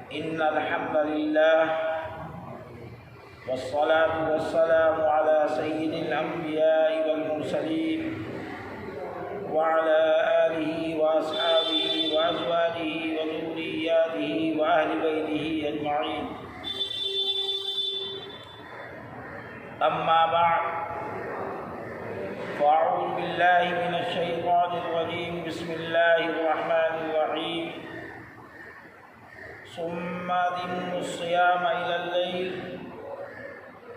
إن الحمد لله والصلاة والسلام على سيد الأنبياء والمرسلين وعلى آله وأصحابه وأزواجه وذرياته وأهل بيته أجمعين. أما بعد، فأعوذ بالله من الشيطان الرجيم. بسم الله الرحمن الرحيم. ثم أتموا الصيام إلى الليل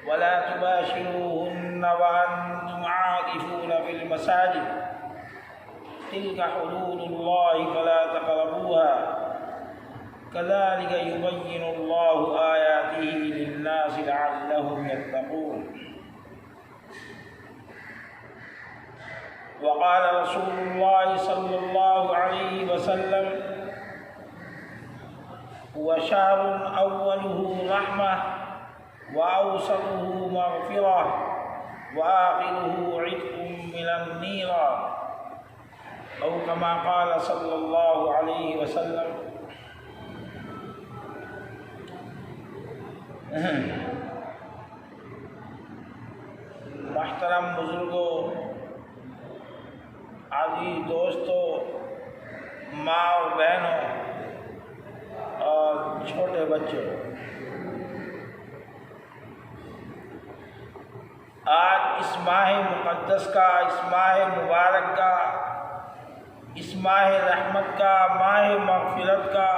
ولا تباشروهن وأنتم عاكفون في المساجد تلك حدود الله فلا تقربوها كذلك يبين الله آياته للناس لعلهم يتقون. وقال رسول الله صلى الله عليه وسلم: هو شهر أوله رحمة وأوسطه مغفرة وآخره عتق من النيران، أو كما قال صلی اللہ علیہ وسلم. محترم بزرگوں، عزیز دوستوں، ماں اور بہنوں اور چھوٹے بچوں، آج اس ماہ مقدس کا، اس ماہ مبارک کا، اس ماہ رحمت کا، ماہ مغفرت کا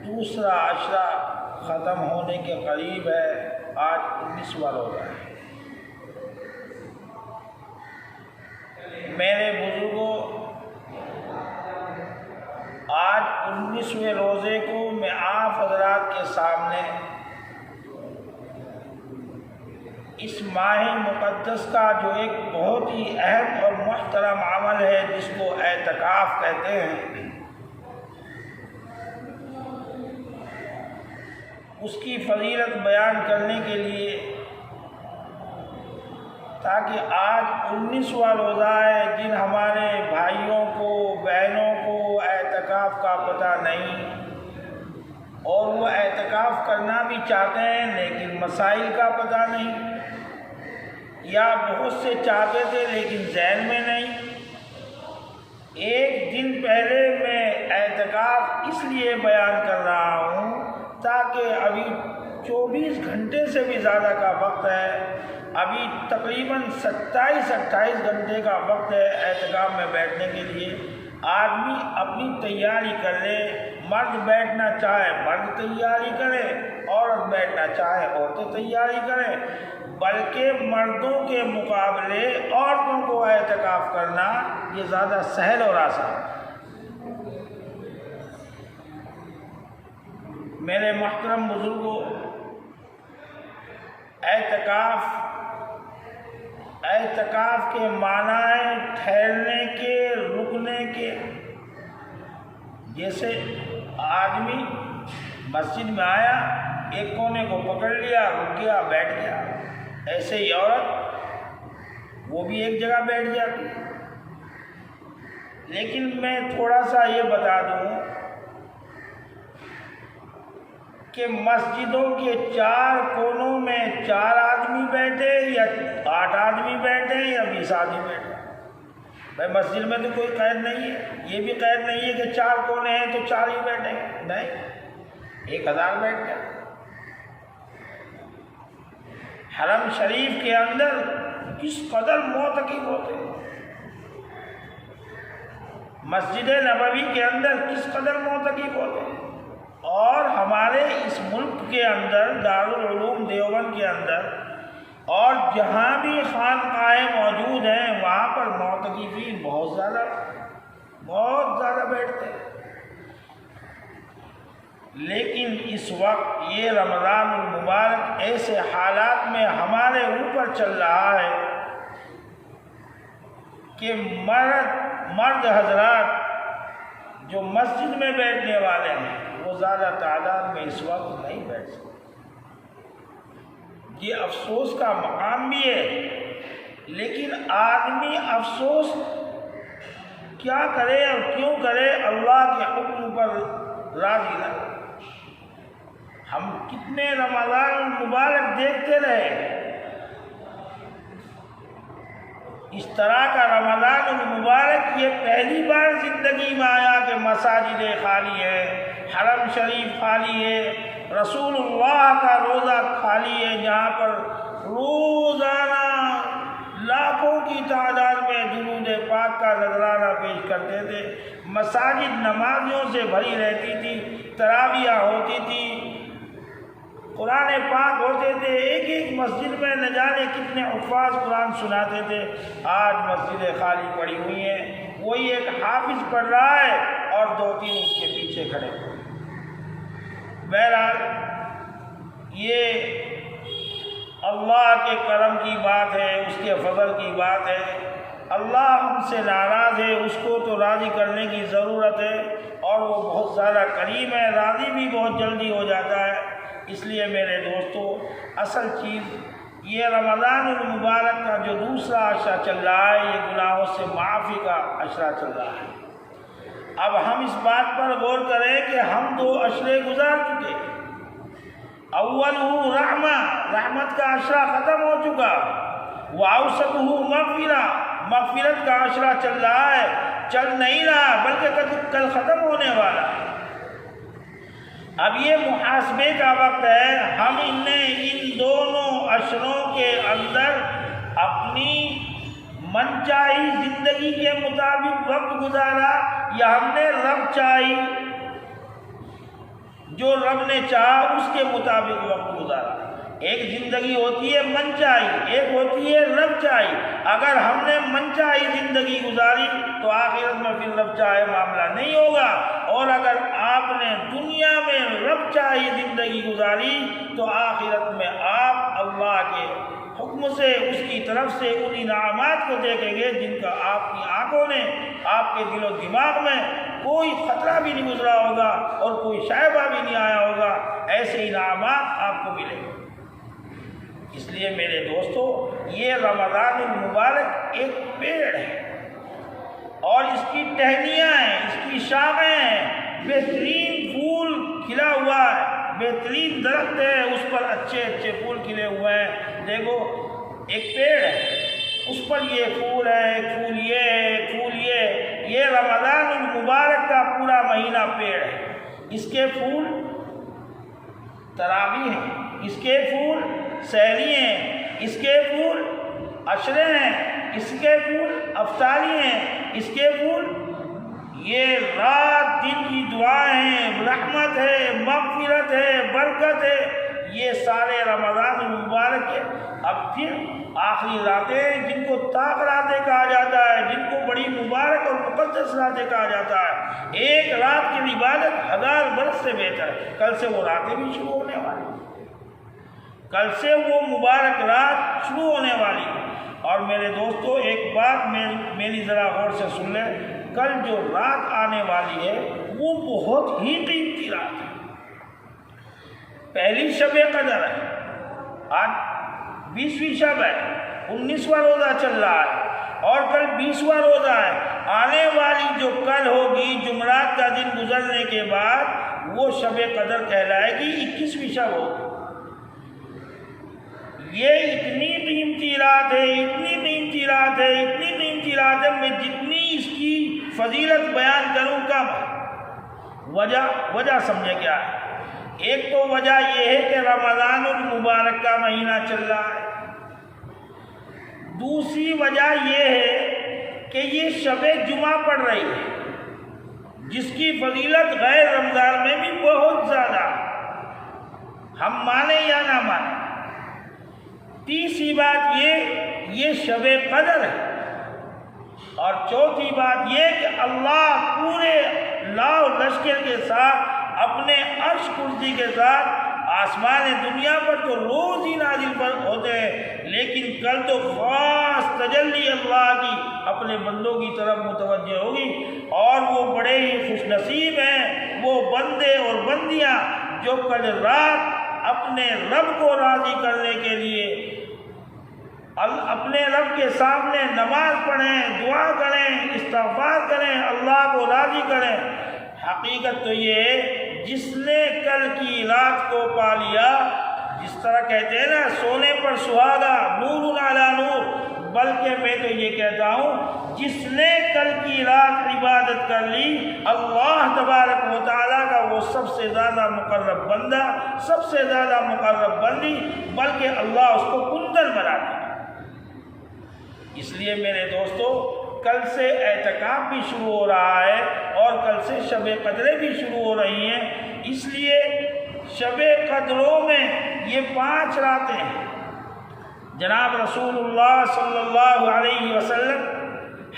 دوسرا عشرہ ختم ہونے کے قریب ہے. آج 19واں روزہ ہے. میرے بزرگوں، آج 19ویں روزے کو میں آپ حضرات کے سامنے اس ماہ مقدس کا جو ایک بہت ہی اہم اور محترم عمل ہے جس کو اعتکاف کہتے ہیں، اس کی فضیلت بیان کرنے کے لیے، تاکہ آج 19واں روزہ ہے. جن ہمارے بھائیوں کو، بہنوں کو اعتکاف کا پتہ نہیں اور وہ اعتکاف کرنا بھی چاہتے ہیں لیکن مسائل کا پتہ نہیں، یا بہت سے چاہتے تھے لیکن ذہن میں نہیں. ایک دن پہلے میں اعتکاف اس لیے بیان کر رہا ہوں تاکہ ابھی 24 گھنٹے سے بھی زیادہ کا وقت ہے، ابھی تقریباً 27-28 گھنٹے کا وقت ہے اعتکاف میں بیٹھنے کے لیے. آدمی اپنی تیاری کر لے. مرد بیٹھنا چاہے مرد تیاری کرے، عورت بیٹھنا چاہے عورتیں تیاری کریں، بلکہ مردوں کے مقابلے عورتوں کو اعتکاف کرنا یہ زیادہ سہل اور آسان ہے. میرے محترم بزرگوں، اعتکاف کے معنی ہے ٹھہرنے کے، رکنے کے. جیسے آدمی مسجد میں آیا، ایک کونے کو پکڑ لیا، رک گیا، بیٹھ گیا، ایسے ہی عورت وہ بھی ایک جگہ بیٹھ جاتی. لیکن میں تھوڑا سا یہ بتا دوں کہ مسجدوں کے 4 کونوں میں 4 آدمی بیٹھے یا 8 آدمی بیٹھے یا 20 آدمی بیٹھے. بھائی مسجد میں تو کوئی قید نہیں ہے، یہ بھی قید نہیں ہے کہ 4 کونے ہیں تو 4 ہی بیٹھیں گے. نہیں، 1000 بیٹھ گئے. حرم شریف کے اندر کس قدر معتکف ہوتے ہیں، مسجد نبوی کے اندر کس قدر معتکف ہوتے ہیں، اور ہمارے اس ملک کے اندر دارالعلوم دیوبند کے اندر اور جہاں بھی خانقاہیں موجود ہیں وہاں پر معتکفین بہت زیادہ بیٹھتے ہیں. لیکن اس وقت یہ رمضان المبارک ایسے حالات میں ہمارے اوپر چل رہا ہے کہ مرد حضرات جو مسجد میں بیٹھنے والے ہیں وہ زیادہ تعداد میں اس وقت نہیں بیٹھ سکتے. یہ افسوس کا مقام بھی ہے، لیکن آدمی افسوس کیا کرے اور کیوں کرے؟ اللہ کے حکم پر راضی نہ۔ ہم کتنے رمضان المبارک دیکھتے رہے، اس طرح کا رمضان المبارک یہ پہلی بار زندگی میں آیا کہ مساجد خالی ہے، حرم شریف خالی ہے، رسول اللہ کا روزہ خالی ہے، جہاں پر روزانہ لاکھوں کی تعداد میں درود پاک کا نذرانہ پیش کرتے تھے، مساجد نمازیوں سے بھری رہتی تھی، تراویح ہوتی تھی، قرآن پاک ہوتے تھے، ایک ایک مسجد میں نہ جانے کتنے حفاظ قرآن سناتے تھے۔ آج مسجدیں خالی پڑی ہوئی ہیں، وہی ایک حافظ پڑھ رہا ہے اور 2-3 اس کے پیچھے کھڑے ہوئے۔ بہرحال یہ اللہ کے کرم کی بات ہے، اس کے فضل کی بات ہے۔ اللہ ہم سے ناراض ہے، اس کو تو راضی کرنے کی ضرورت ہے، اور وہ بہت زیادہ کریم ہے، راضی بھی بہت جلدی ہو جاتا ہے۔ اس لیے میرے دوستو، اصل چیز یہ رمضان المبارک کا جو دوسرا عشرہ چل رہا ہے، یہ گناہوں سے معافی کا عشرہ چل رہا ہے۔ اب ہم اس بات پر غور کریں کہ ہم 2 عشرے گزار چکے۔ اولہ رحمہ، رحمت کا عشرہ ختم ہو چکا، واوسطہ مغفرہ، مغفرت کا عشرہ چل رہا ہے، چل نہیں رہا بلکہ کل ختم ہونے والا ہے۔ اب یہ محاسبے کا وقت ہے، ہم نے ان دونوں عشروں کے اندر اپنی منچاہی زندگی کے مطابق وقت گزارا، یا ہم نے رب چاہی، جو رب نے چاہا اس کے مطابق وقت گزارا۔ ایک زندگی ہوتی ہے من چاہی، ایک ہوتی ہے رب چاہی۔ اگر ہم نے من چاہی زندگی گزاری تو آخرت میں پھر رب چاہے معاملہ نہیں ہوگا، اور اگر آپ نے دنیا میں رب چاہی زندگی گزاری تو آخرت میں آپ اللہ کے حکم سے، اس کی طرف سے ان انعامات کو دیکھیں گے جن کا آپ کی آنکھوں نے، آپ کے دل و دماغ میں کوئی خطرہ بھی نہیں گزرا ہوگا اور کوئی شائبہ بھی نہیں آیا ہوگا۔ ایسے انعامات آپ کو ملیں گے۔ اس لیے میرے دوستو، یہ رمضان المبارک ایک پیڑ ہے، اور اس کی ٹہنیاں ہیں، اس کی شاخیں ہیں، بہترین پھول کھلا ہوا ہے، بہترین درخت ہے، اس پر اچھے اچھے پھول کھلے ہوئے ہیں۔ دیکھو ایک پیڑ ہے، اس پر یہ پھول ہے، ایک پھول یہ ہے، ایک پھول یہ رمضان المبارک کا پورا مہینہ پیڑ ہے۔ اس کے پھول تراویح ہیں، اس کے پھول سحری ہیں، اس کے پھول عشرے ہیں، اس کے پھول افطاری ہیں، اس کے پھول یہ رات دن کی دعائیں ہیں، رحمت ہے، مغفرت ہے، برکت ہے، یہ سارے رمضان المبارک کے۔ اب پھر آخری راتیں جن کو طاق راتیں کہا جاتا ہے، جن کو بڑی مبارک اور مقدس راتیں کہا جاتا ہے، ایک رات کی عبادت 1000 برس سے بہتر ہے۔ کل سے وہ راتیں بھی شروع ہونے والی ہیں، کل سے وہ مبارک رات شروع ہونے والی ہے۔ اور میرے دوستو، ایک بات میری ذرا غور سے سن لیں، کل جو رات آنے والی ہے وہ بہت ہی قیمتی رات ہے۔ پہلی شب قدر ہے، آج 20ویں شب ہے، 19واں روزہ چل رہا ہے، اور کل 20واں روزہ ہے۔ آنے والی جو کل ہوگی، جمعرات کا دن گزرنے کے بعد، وہ شب قدر کہلائے گی، 21ویں شب ہوگی۔ یہ اتنی قیمتی رات ہے، اتنی قیمتی رات ہے، اتنی قیمتی رات ہے، میں جتنی اس کی فضیلت بیان کروں کم ہے۔ وجہ سمجھے کیا ہے؟ ایک تو وجہ یہ ہے کہ رمضان المبارک کا مہینہ چل رہا ہے، دوسری وجہ یہ ہے کہ یہ شب جمعہ پڑ رہی ہے، جس کی فضیلت غیر رمضان میں بھی بہت زیادہ، ہم مانیں یا نہ مانیں۔ تیسری بات یہ شب قدر ہے، اور چوتھی بات یہ کہ اللہ پورے لاؤ لشکر کے ساتھ، اپنے عرش کرسی کے ساتھ، آسمان دنیا پر تو روز ہی نازل پر ہوتے ہیں، لیکن کل تو خاص تجلی اللہ کی اپنے بندوں کی طرف متوجہ ہوگی، اور وہ بڑے ہی خوش نصیب ہیں وہ بندے اور بندیاں جو کل رات اپنے رب کو راضی کرنے کے لیے اپنے رب کے سامنے نماز پڑھیں، دعا کریں، استغفار کریں، اللہ کو راضی کریں۔ حقیقت تو یہ ہے جس نے کل کی رات کو پا لیا، جس طرح کہتے ہیں نا سونے پر سہاگا، نور علی نور، بلکہ میں تو یہ کہتا ہوں جس نے کل کی رات عبادت کر لی، اللہ تبارک و تعالیٰ کا وہ سب سے زیادہ مقرب بندہ، سب سے زیادہ مقرب بندی، بلکہ اللہ اس کو کندن بنا دے۔ اس لیے میرے دوستو کل سے اعتکاف بھی شروع ہو رہا ہے اور کل سے شب قدریں بھی شروع ہو رہی ہیں۔ اس لیے شب قدروں میں یہ 5 راتیں ہیں۔ جناب رسول اللہ صلی اللہ علیہ وسلم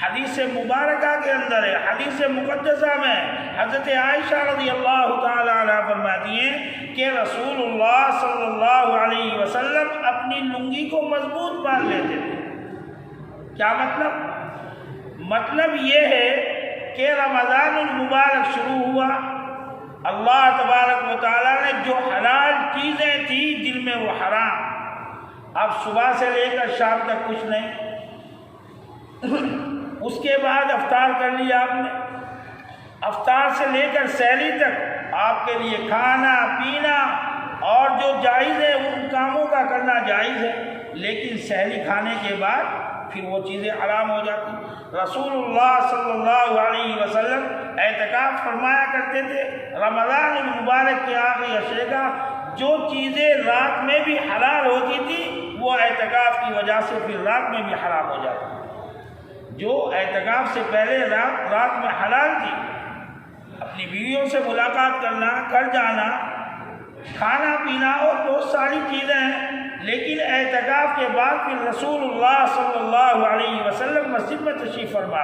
حدیث مبارکہ کے اندر ہے، حدیث مقدسہ میں حضرت عائشہ رضی اللہ تعالی عنہا فرماتی ہیں کہ رسول اللہ صلی اللہ علیہ وسلم اپنی لنگی کو مضبوط باندھ لیتے تھے۔ کیا مطلب یہ ہے کہ رمضان المبارک شروع ہوا، اللہ تبارک و تعالیٰ نے جو حلال چیزیں تھیں دل میں وہ حرام، اب صبح سے لے کر شام تک کچھ نہیں، اس کے بعد افطار کر لیا آپ نے، افطار سے لے کر سحری تک آپ کے لیے کھانا پینا اور جو جائز ہے ان کاموں کا کرنا جائز ہے، لیکن سحری کھانے کے بعد پھر وہ چیزیں حرام ہو جاتی۔ رسول اللہ صلی اللہ علیہ وسلم اعتکاف فرمایا کرتے تھے رمضان المبارک کے آخری عشرے کا، جو چیزیں رات میں بھی حلال ہوتی تھی وہ اعتکاف کی وجہ سے پھر رات میں بھی حرام ہو جاتی۔ جو اعتکاف سے پہلے رات میں حلال تھی، اپنی بیویوں سے ملاقات کرنا، گھر جانا، کھانا پینا اور بہت ساری چیزیں ہیں، لیکن اعتکاف کے بعد پھر رسول اللہ صلی اللہ علیہ وسلم مسجد میں تشریف فرما،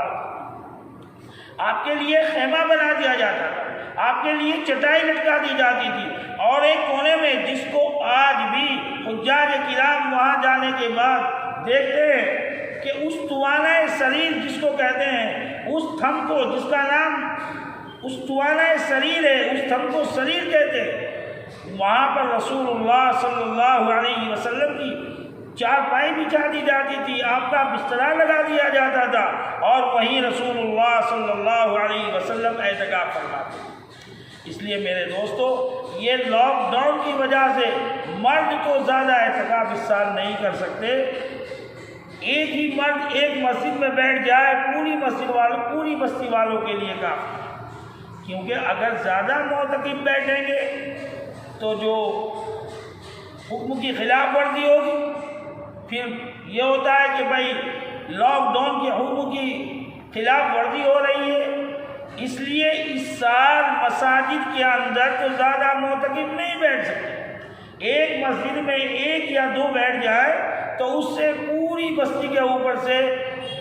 آپ کے لیے خیمہ بنا دیا جاتا تھا، آپ کے لیے چٹائی لٹکا دی جاتی تھی، اور ایک کونے میں جس کو آج بھی حجاج کرام وہاں جانے کے بعد دیکھتے ہیں کہ استوانہ سریر جس کو کہتے ہیں، اس تھم کو جس کا نام استوانہ سریر ہے، اس تھم کو سریر کہتے ہیں، وہاں پر رسول اللہ صلی اللہ علیہ وسلم کی چارپائی بچھا دی جاتی تھی، آپ کا بستر لگا دیا جاتا تھا، اور وہیں رسول اللہ صلی اللہ علیہ وسلم اعتکاف فرماتے۔ اس لیے میرے دوستو یہ لاک ڈاؤن کی وجہ سے مرد تو زیادہ اعتکاف اس سال نہیں کر سکتے، ایک ہی مرد ایک مسجد میں بیٹھ جائے پوری بستی والوں کے لیے کافی، کیونکہ اگر زیادہ معتکف بیٹھیں گے تو جو حکم کی خلاف ورزی ہوگی، پھر یہ ہوتا ہے کہ بھائی لاک ڈاؤن کے حکم کی خلاف ورزی ہو رہی ہے، اس لیے اس سال مساجد کے اندر تو زیادہ معتکف نہیں بیٹھ سکتے، ایک مسجد میں 1 یا 2 بیٹھ جائے تو اس سے پوری بستی کے اوپر سے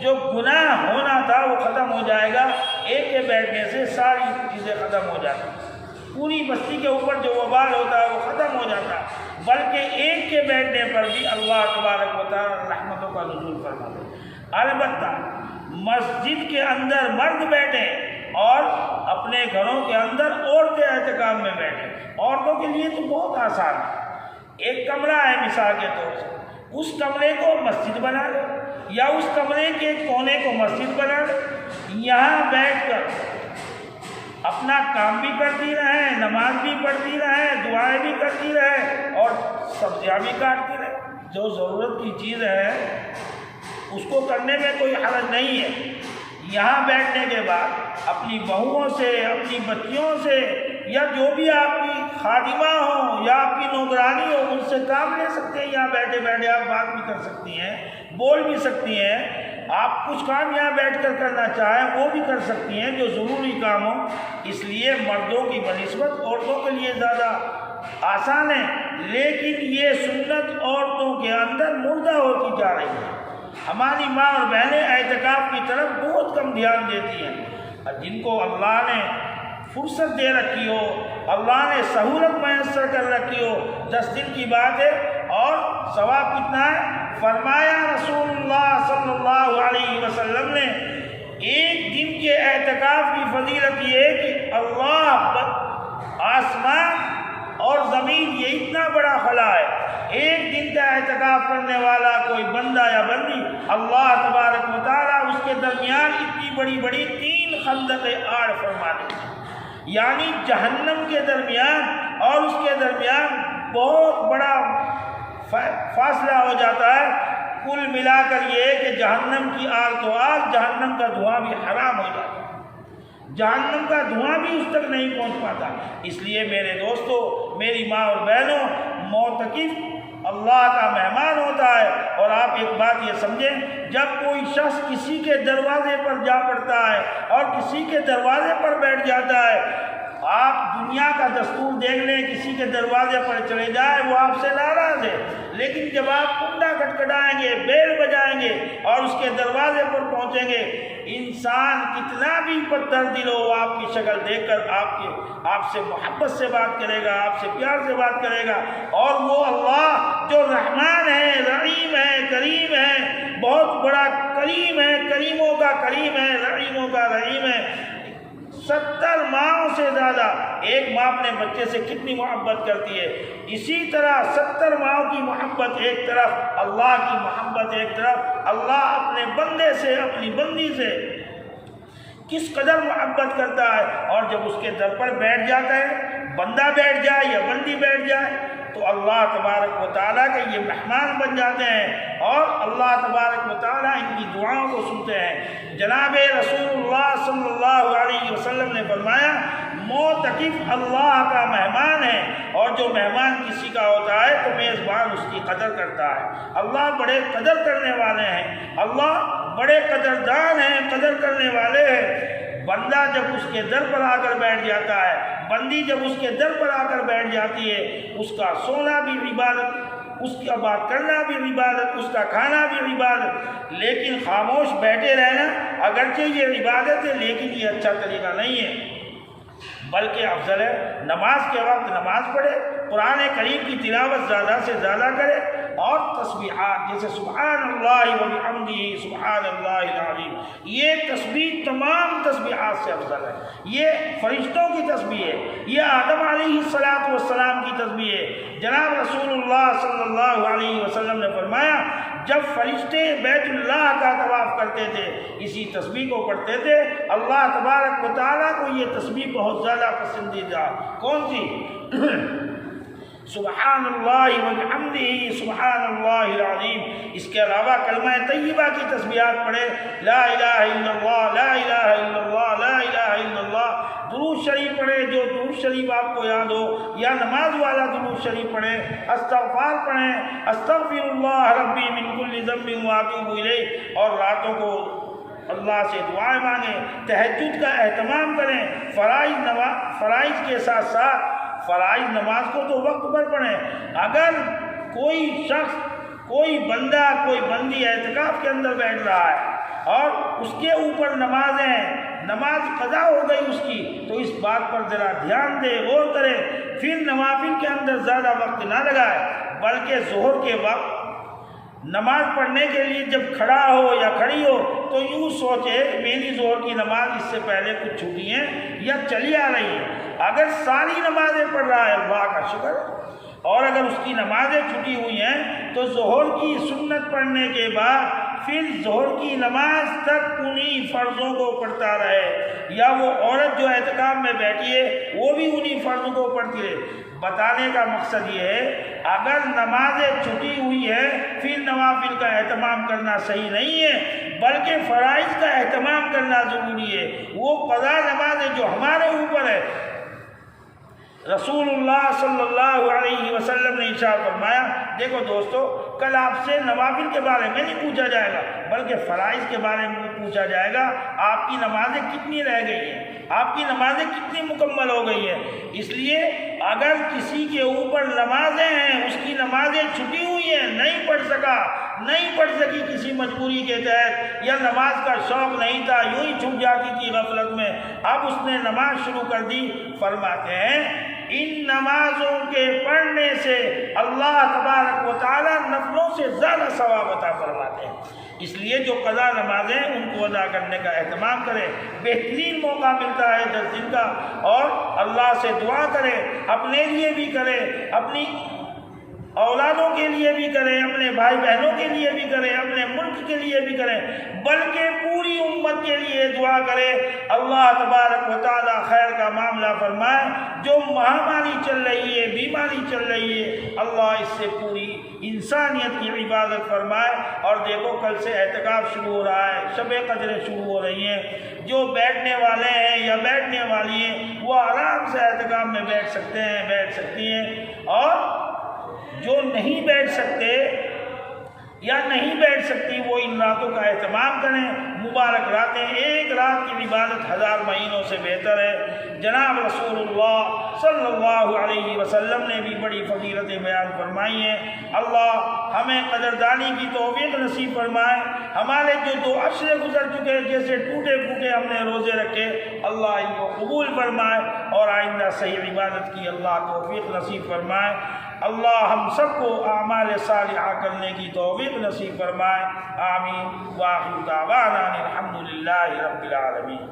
جو گناہ ہونا تھا وہ ختم ہو جائے گا، ایک کے بیٹھنے سے ساری چیزیں ختم ہو جاتی ہیں، پوری بستی کے اوپر جو وبال ہوتا ہے وہ ختم ہو جاتا ہے، بلکہ ایک کے بیٹھنے پر بھی اللہ تبارک و تعالی رحمتوں کا نزول فرماتا ہے۔ البتہ مسجد کے اندر مرد بیٹھیں اور اپنے گھروں کے اندر عورتیں اعتکاف میں بیٹھیں، عورتوں کے لیے تو بہت آسان ہے، ایک کمرہ ہے مثال کے طور سے، اس کمرے کو مسجد بنا لیں، یا اس کمرے کے کونے کو مسجد بنا لیں، یہاں بیٹھ کر اپنا کام بھی کرتی رہیں، نماز بھی پڑھتی رہیں، دعائیں بھی کرتی رہیں، اور سبزیاں بھی کاٹتی رہیں، جو ضرورت کی چیز ہے اس کو کرنے میں کوئی حرج نہیں ہے۔ یہاں بیٹھنے کے بعد اپنی بہوؤں سے، اپنی بچیوں سے، یا جو بھی آپ کی خادمہ ہوں یا آپ کی نوکرانی ہو، ان سے کام لے سکتے ہیں، یہاں بیٹھے بیٹھے آپ بات بھی کر سکتی ہیں، بول بھی سکتی ہیں، آپ کچھ کام یہاں بیٹھ کر کرنا چاہیں وہ بھی کر سکتی ہیں جو ضروری کام ہو۔ اس لیے مردوں کی بنسبت عورتوں کے لیے زیادہ آسان ہے، لیکن یہ سنت عورتوں کے اندر مردہ ہوتی جا رہی ہے۔ ہماری ماں اور بہنیں اعتکاف کی طرف بہت کم دھیان دیتی ہیں، اور جن کو اللہ نے فرصت دے رکھی ہو، اللہ نے سہولت میسر کر رکھی ہو، 10 دن کی بات ہے، اور ثواب کتنا ہے؟ فرمایا رسول اللہ صلی اللہ علیہ وسلم نے ایک دن کے اعتکاف کی فضیلت یہ ہے کہ اللہ آسمان اور زمین یہ اتنا بڑا خلا ہے، ایک دن کا اعتکاف کرنے والا کوئی بندہ یا بندی، اللہ تبارک و تعالیٰ اس کے درمیان اتنی بڑی بڑی 3 خندقیں آڑ فرما دیتے ہیں۔ یعنی جہنم کے درمیان اور اس کے درمیان بہت بڑا فاصلہ ہو جاتا ہے۔ کل ملا کر یہ کہ جہنم کی آگ تو آگ، جہنم کا دھواں بھی حرام ہو جاتا ہے، جہنم کا دھواں بھی اس تک نہیں پہنچ پاتا۔ اس لیے میرے دوستو، میری ماں اور بہنوں، معتکف اللہ کا مہمان ہوتا ہے۔ اور آپ ایک بات یہ سمجھیں، جب کوئی شخص کسی کے دروازے پر جا پڑتا ہے اور کسی کے دروازے پر بیٹھ جاتا ہے، آپ دنیا کا دستور دیکھ لیں، کسی کے دروازے پر چلے جائیں وہ آپ سے ناراض ہے، لیکن جب آپ کنڈا کھٹکھٹائیں گے، بیل بجائیں گے اور اس کے دروازے پر پہنچیں گے، انسان کتنا بھی پتھر دل ہو، آپ کی شکل دیکھ کر آپ سے محبت سے بات کرے گا، آپ سے پیار سے بات کرے گا۔ اور وہ اللہ جو رحمان ہے، رحیم ہے، کریم ہے، بہت بڑا کریم ہے، کریموں کا کریم ہے، رحیموں کا رحیم ہے۔ 70 ماؤں سے زیادہ ایک ماں اپنے بچے سے کتنی محبت کرتی ہے، اسی طرح 70 ماؤں کی محبت ایک طرف، اللہ کی محبت ایک طرف۔ اللہ اپنے بندے سے، اپنی بندی سے کس قدر محبت کرتا ہے، اور جب اس کے در پر بیٹھ جاتا ہے، بندہ بیٹھ جائے یا بندی بیٹھ جائے، تو اللہ تبارک و تعالیٰ کے یہ مہمان بن جاتے ہیں اور اللہ تبارک و تعالیٰ ان کی دعاؤں کو سنتے ہیں۔ جناب رسول اللہ صلی اللہ علیہ وسلم نے فرمایا، معتکف اللہ کا مہمان ہے، اور جو مہمان کسی کا ہوتا ہے تو میزبان اس کی قدر کرتا ہے۔ اللہ بڑے قدر کرنے والے ہیں، اللہ بڑے قدردان ہیں، قدر کرنے والے ہیں۔ بندہ جب اس کے در پر آ کر بیٹھ جاتا ہے، بندی جب اس کے در پر آ کر بیٹھ جاتی ہے، اس کا سونا بھی عبادت، اس کا بات کرنا بھی عبادت، اس کا کھانا بھی عبادت۔ لیکن خاموش بیٹھے رہنا اگرچہ یہ عبادت ہے، لیکن یہ اچھا طریقہ نہیں ہے، بلکہ افضل ہے نماز کے وقت نماز پڑھے، قرآن کریم کی تلاوت زیادہ سے زیادہ کرے، اور تسبیحات جیسے سبحان اللہ وبحمدہ سبحان اللہ العظیم، یہ تسبیح تمام تسبیحات سے افضل ہے۔ یہ فرشتوں کی تسبیح ہے، یہ آدم علیہ السلام کی تسبیح ہے۔ جناب رسول اللہ صلی اللہ علیہ وسلم نے فرمایا، جب فرشتے بیت اللہ کا طواف کرتے تھے، اسی تسبیح کو پڑھتے تھے۔ اللہ تبارک و تعالیٰ کو یہ تسبیح بہت زیادہ پسندیدہ کون سی؟ سبحان اللہ وبحمدہ سبحان اللہ العظیم۔ اس کے علاوہ کلمہ طیبہ کی تسبیحات پڑھے، لا الہ الا اللہ، لا الہ الا اللہ، لا الہ الا اللہ۔ درود شریف پڑھے، جو درود شریف آپ کو یاد ہو، یا نماز والا درود شریف پڑھے، استغفار پڑھیں، استغفر اللہ ربی من کل ذنب واتوب الیہ، اور راتوں کو اللہ سے دعائیں مانگیں، تہجد کا اہتمام کریں، فرائض کے ساتھ ساتھ فرائض نماز کو تو وقت پر پڑھیں۔ اگر کوئی شخص، کوئی بندہ، کوئی بندی اعتکاف کے اندر بیٹھ رہا ہے اور اس کے اوپر نماز قضا ہو گئی اس کی، تو اس بات پر ذرا دھیان دے، غور کرے، پھر نوافل کے اندر زیادہ وقت نہ لگائے، بلکہ ظہر کے وقت نماز پڑھنے کے لیے جب کھڑا ہو یا کھڑی ہو تو یوں سوچے میری ظہر کی نماز اس سے پہلے کچھ چھوٹی ہیں یا چلی آ رہی ہیں۔ اگر ساری نمازیں پڑھ رہا ہے اللہ کا شکر، اور اگر اس کی نمازیں چھٹی ہوئی ہیں تو ظہر کی سنت پڑھنے کے بعد پھر ظہر کی نماز تک انہی فرضوں کو پڑھتا رہے، یا وہ عورت جو اعتکاف میں بیٹھی ہے وہ بھی انہی فرضوں کو پڑھتی رہے۔ بتانے کا مقصد یہ ہے، اگر نمازیں چھٹی ہوئی ہے پھر نوافل کا اہتمام کرنا صحیح نہیں ہے، بلکہ فرائض کا اہتمام کرنا ضروری ہے۔ وہ قضا نمازیں جو ہمارے اوپر ہے، رسول اللہ صلی اللہ علیہ وسلم نے ارشاد فرمایا، دیکھو دوستو، کل آپ سے نوافل کے بارے میں نہیں پوچھا جائے گا بلکہ فرائض کے بارے میں پوچھا جائے گا۔ آپ کی نمازیں کتنی رہ گئی ہیں، آپ کی نمازیں کتنی مکمل ہو گئی ہیں۔ اس لیے اگر کسی کے اوپر نمازیں ہیں، اس کی نمازیں چھٹی ہوئی ہیں، نہیں پڑھ سکی کسی مجبوری کے تحت، یا نماز کا شوق نہیں تھا، یوں ہی چھوٹ جاتی تھی غفلت میں، اب اس نے نماز شروع کر دی، فرماتے ہیں ان نمازوں کے پڑھنے سے اللہ تبارک و تعالیٰ نفلوں سے زیادہ ثواب عطا فرماتے ہیں۔ اس لیے جو قضا نمازیں ان کو ادا کرنے کا اہتمام کرے، بہترین موقع ملتا ہے 10 دن کا، اور اللہ سے دعا کرے، اپنے لیے بھی کرے، اولادوں کے لیے بھی کریں، اپنے بھائی بہنوں کے لیے بھی کریں، اپنے ملک کے لیے بھی کریں، بلکہ پوری امت کے لیے دعا کریں اللہ تبارک و تعالی خیر کا معاملہ فرمائے۔ جو مہاماری چل رہی ہے، بیماری چل رہی ہے، اللہ اس سے پوری انسانیت کی عبادت فرمائے۔ اور دیکھو کل سے اعتکاف شروع ہو رہا ہے، شب قدریں شروع ہو رہی ہیں، جو بیٹھنے والے ہیں یا بیٹھنے والی ہیں وہ آرام سے اعتکاف میں بیٹھ سکتے ہیں، بیٹھ سکتی ہیں، اور جو نہیں بیٹھ سکتے یا نہیں بیٹھ سکتی وہ ان راتوں کا اہتمام کریں۔ مبارک راتیں، ایک رات کی عبادت 1000 مہینوں سے بہتر ہے۔ جناب رسول اللہ صلی اللہ علیہ وسلم نے بھی بڑی فضیلتیں بیان فرمائی ہیں۔ اللہ ہمیں قدردانی کی توفیق نصیب فرمائے۔ ہمارے جو 2 عشرے گزر چکے، جیسے ٹوٹے پھوٹے ہم نے روزے رکھے، اللہ ان کو قبول فرمائے اور آئندہ صحیح عبادت کی اللہ توفیق نصیب فرمائے۔ اللہ ہم سب کو اعمال صالحہ کرنے کی توفیق نصیب فرمائے۔ آمین۔ وآخر دعوانا الحمدللہ رب العالمین۔